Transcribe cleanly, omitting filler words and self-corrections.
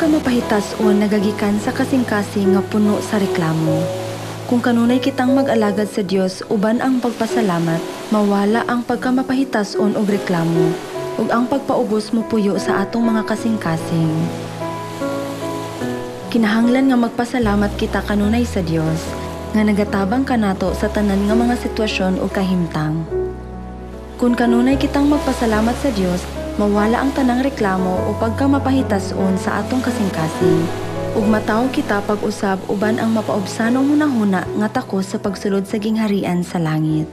pagkamapahitas-on nagagikan sa kasing-kasing nga puno sa reklamo. Kung kanunay kitang mag-alagad sa Dios uban ang pagpasalamat, mawala ang pagkamapahitas-on og reklamo, ug ang pagpaubos mo puyo sa atong mga kasing-kasing. Kinahanglan nga magpasalamat kita kanunay sa Dios, nga nagatabang kanato sa tanan nga mga sitwasyon o kahimtang. Kung kanunay kitang magpasalamat sa Dios, mawala ang tanang reklamo o pagkamapahitas-on sa atong kasing-kasing, ug mataw kita pag-usab uban ang mapaubsanong hunahuna nga takos sa pagsulod sa gingharian sa langit.